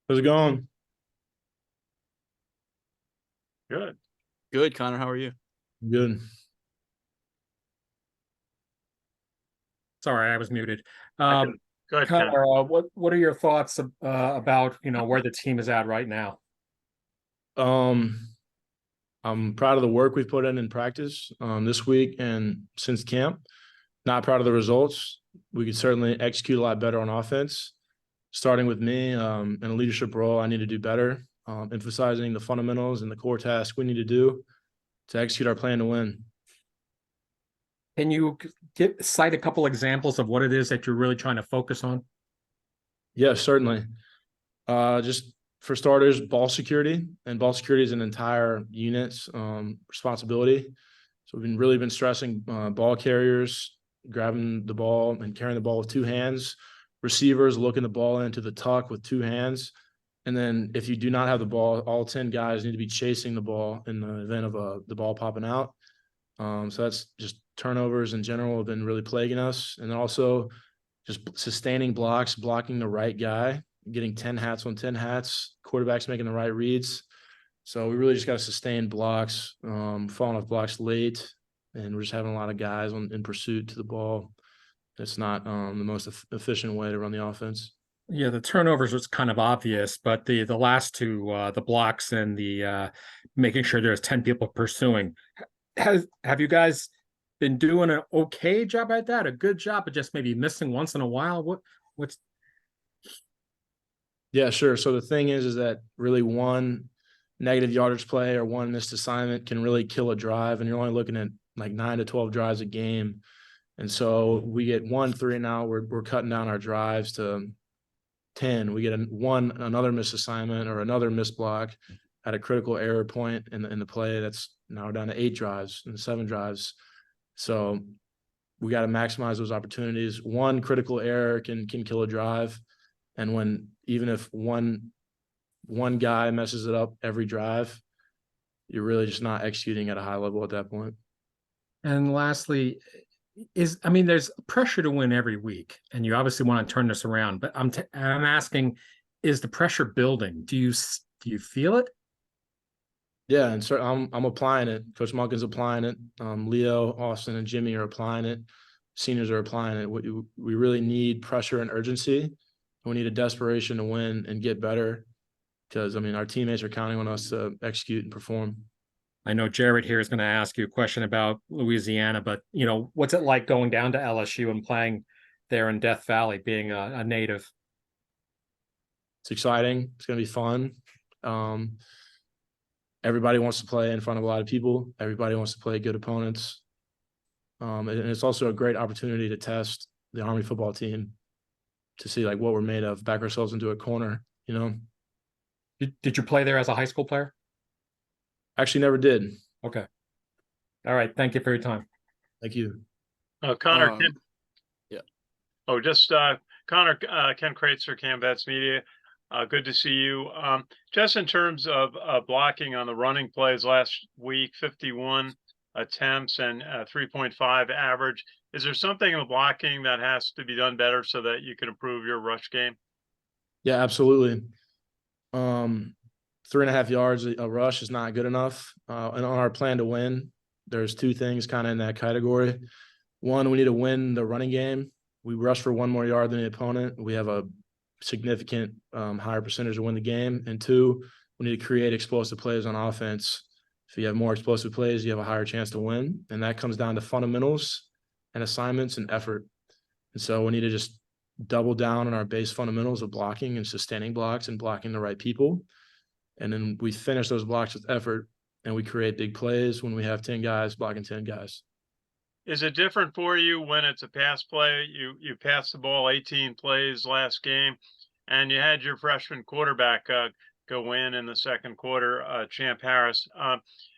How's it going? Good. Good, Connor. How are you? Good. Sorry, I was muted. I can go ahead, Ken. Connor, what are your thoughts about where the team is at right now? Um, I'm proud of the work we've put in practice this week and since camp. Not proud of the results. We could certainly execute a lot better on offense. Starting with me in a leadership role, I need to do better, emphasizing the fundamentals and the core tasks we need to do to execute our plan to win. Can you cite a couple examples of what it is that you're really trying to focus on? Yeah, certainly. Just for starters, ball security, and ball security is an entire unit's responsibility. So we've really been stressing ball carriers, grabbing the ball and carrying the ball with two hands, receivers looking the ball into the tuck with two hands. And then if you do not have the ball, all 10 guys need to be chasing the ball in the event of the ball popping out. So that's just turnovers in general have been really plaguing us. And then also just sustaining blocks, blocking the right guy, getting 10 hats on 10 hats, quarterbacks making the right reads. So we really just got to sustain blocks, falling off blocks late, and we're just having a lot of guys in pursuit to the ball. It's not the most efficient way to run the offense. Yeah, the turnovers was kind of obvious, but the last two, the blocks and the making sure there's 10 people pursuing. Have you guys been doing an okay job at that? A good job, but just maybe missing once in a while? What's Yeah, sure. So the thing is that really one negative yardage play or one missed assignment can really kill a drive, and you're only looking at like 9 to 12 drives a game. And so we get 1 3 and out. We're cutting down our drives to 10. We get another missed assignment or another missed block at a critical error point in the play. That's now down to 8 drives and 7 drives. So we got to maximize those opportunities. One critical error can kill a drive. And even if one guy messes it up every drive, you're really just not executing at a high level at that point. And lastly, there's pressure to win every week, and you obviously want to turn this around. But I'm asking, is the pressure building? Do you feel it? Yeah, and so I'm applying it. Coach Mulkin's applying it. Leo, Austin, and Jimmy are applying it. Seniors are applying it. We really need pressure and urgency. We need a desperation to win and get better because, our teammates are counting on us to execute and perform. I know Jared here is going to ask you a question about Louisiana, but, what's it like going down to LSU and playing there in Death Valley, being a native? It's exciting. It's going to be fun. Everybody wants to play in front of a lot of people. Everybody wants to play good opponents. And it's also a great opportunity to test the Army football team to see like what we're made of, back ourselves into a corner, Did you play there as a high school player? Actually never did. Okay. All right. Thank you for your time. Thank you. Connor, Yeah. Connor, Ken Kreitzer, Canvas Media. Good to see you. Just in terms of blocking on the running plays last week, 51 attempts and 3.5 average. Is there something in the blocking that has to be done better so that you can improve your rush game? Yeah, absolutely. 3.5 yards a rush is not good enough. And on our plan to win, there's 2 things kind of in that category. One, we need to win the running game. We rush for 1 more yard than the opponent. We have a significant higher percentage to win the game. And 2, we need to create explosive plays on offense. If you have more explosive plays, you have a higher chance to win. And that comes down to fundamentals and assignments and effort. And so we need to just double down on our base fundamentals of blocking and sustaining blocks and blocking the right people. And then we finish those blocks with effort, and we create big plays when we have 10 guys blocking 10 guys. Is it different for you when it's a pass play? You passed the ball 18 plays last game, and you had your freshman quarterback go in the second quarter, Champ Harris.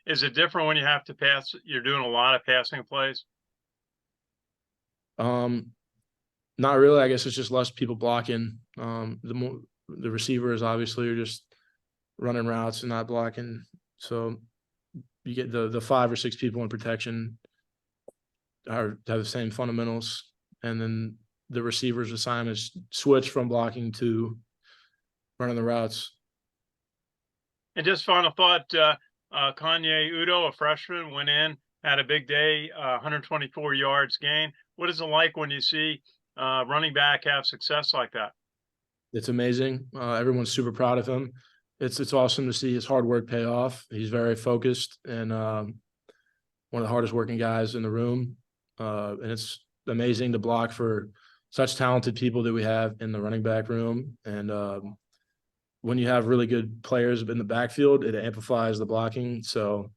Is it different when you have to pass? You're doing a lot of passing plays? Not really. I guess it's just less people blocking. The receivers obviously are just running routes and not blocking. So you get the 5 or 6 people in protection have the same fundamentals, and then the receivers' assignments switch from blocking to running the routes. And just final thought, Kanye Udo, a freshman, went in, had a big day, 124 yards gain. What is it like when you see running back have success like that? It's amazing. Everyone's super proud of him. It's awesome to see his hard work pay off. He's very focused and one of the hardest working guys in the room. And it's amazing to block for such talented people that we have in the running back room. And when you have really good players in the backfield, it amplifies the blocking. So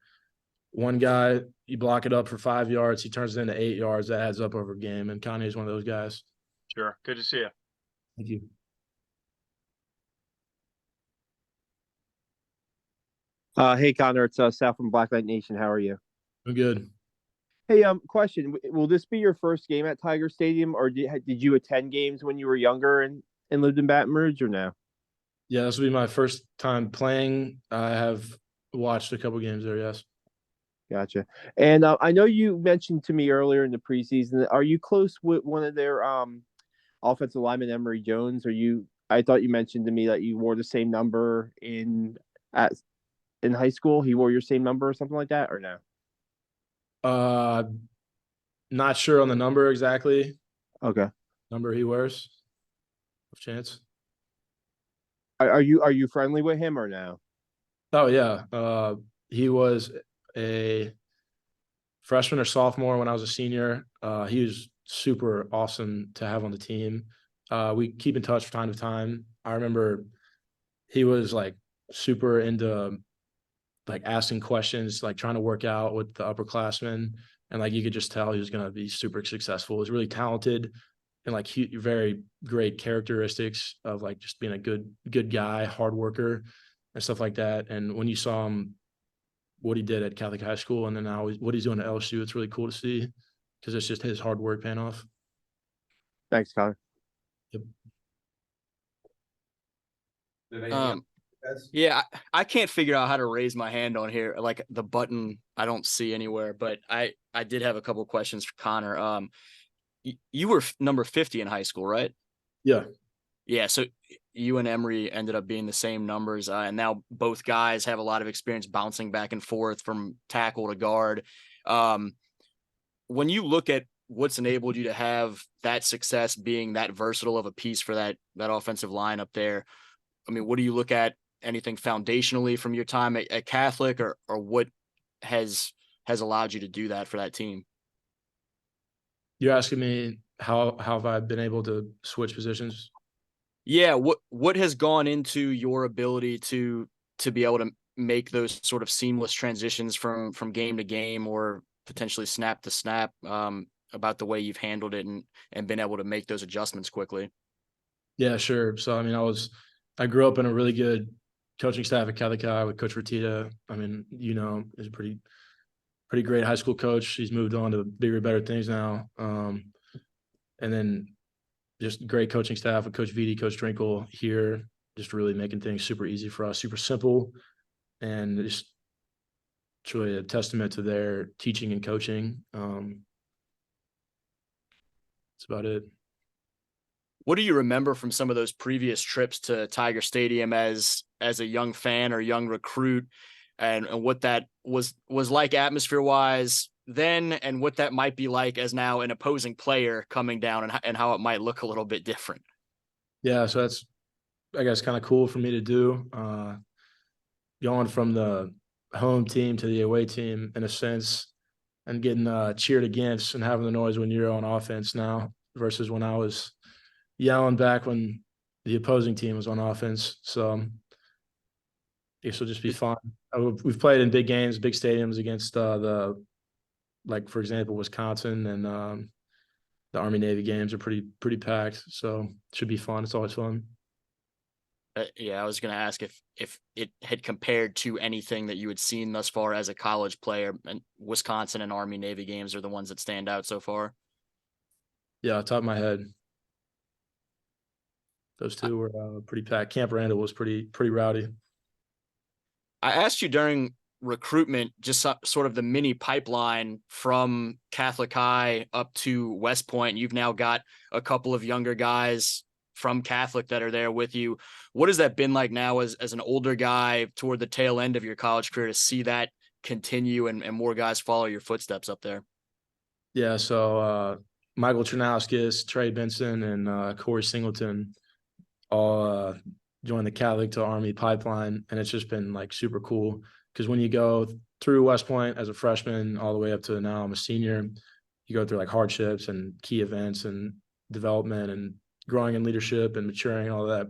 one guy, you block it up for 5 yards, he turns it into 8 yards. That adds up over a game. And Kanye is one of those guys. Sure. Good to see you. Thank you. Hey Connor, it's Sal from Black Knight Nation. How are you? I'm good. Hey, question: will this be your first game at Tiger Stadium, or did you attend games when you were younger and lived in Baton Rouge, or no? Yeah, this will be my first time playing. I have watched a couple games there, yes. Gotcha. And I know you mentioned to me earlier in the preseason. Are you close with one of their offensive linemen, Emory Jones? I thought you mentioned to me that you wore the same number in high school. He wore your same number or something like that, or no? Not sure on the number exactly. Okay. Number he wears. Chance. Are you friendly with him or no? Oh yeah. He was a freshman or sophomore when I was a senior. He was super awesome to have on the team. We keep in touch from time to time. I remember he was like super into like asking questions, like trying to work out with the upperclassmen. And like you could just tell he was going to be super successful. He was really talented and like very great characteristics of like just being a good guy, hard worker and stuff like that. And when you saw him, what he did at Catholic High School and then now what he's doing at LSU, it's really cool to see because it's just his hard work paying off. Thanks, Connor. Yep. Yeah, I can't figure out how to raise my hand on here. Like the button, I don't see anywhere. But I did have a couple of questions for Connor. You were number 50 in high school, right? Yeah. Yeah. So you and Emory ended up being the same numbers, and now both guys have a lot of experience bouncing back and forth from tackle to guard. When you look at what's enabled you to have that success, being that versatile of a piece for that offensive line up there, I mean, what do you look at? Anything foundationally from your time at Catholic, or what has allowed you to do that for that team? You're asking me how have I been able to switch positions? Yeah, what has gone into your ability to be able to make those sort of seamless transitions from game to game or potentially snap to snap, about the way you've handled it and been able to make those adjustments quickly? Yeah, sure. So I mean, I grew up in a really good coaching staff at Catholic High with Coach Fertitta. I mean, he's a pretty great high school coach. He's moved on to bigger, better things now. And then just great coaching staff with Coach Vitti, Coach Drinkle here, just really making things super easy for us, super simple. And it's really a testament to their teaching and coaching. That's about it. What do you remember from some of those previous trips to Tiger Stadium as a young fan or young recruit, and what that was like atmosphere wise then, and what that might be like as now an opposing player coming down, and how it might look a little bit different? Yeah, so that's, I guess, kind of cool for me to do. Going from the home team to the away team in a sense, and getting cheered against and having the noise when you're on offense now versus when I was yelling back when the opposing team was on offense. So this will just be fun. We've played in big games, big stadiums against like for example, Wisconsin, and the Army Navy games are pretty packed. So it should be fun. It's always fun. Yeah, I was going to ask if it had compared to anything that you had seen thus far as a college player, and Wisconsin and Army Navy games are the ones that stand out so far. Yeah, top of my head. Those two were pretty packed. Camp Randall was pretty rowdy. I asked you during recruitment, just sort of the mini pipeline from Catholic High up to West Point. You've now got a couple of younger guys from Catholic that are there with you. What has that been like now as an older guy toward the tail end of your college career to see that continue and more guys follow your footsteps up there? Yeah, so Michael Trinauskas, Trey Benson, and Corey Singleton all joined the Catholic to Army pipeline, and it's just been like super cool because when you go through West Point as a freshman all the way up to now I'm a senior, you go through like hardships and key events and development and growing in leadership and maturing and all that,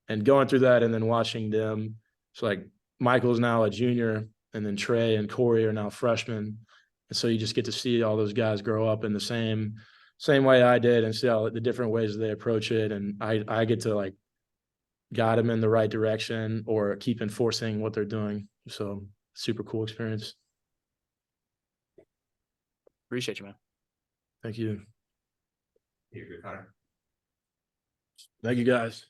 and going through that and then watching them. So like Michael's now a junior, and then Trey and Corey are now freshmen. And so you just get to see all those guys grow up in the same way I did and see how the different ways they approach it. And I get to like guide them in the right direction or keep enforcing what they're doing. So super cool experience. Appreciate you, man. Thank you. Thank you, guys.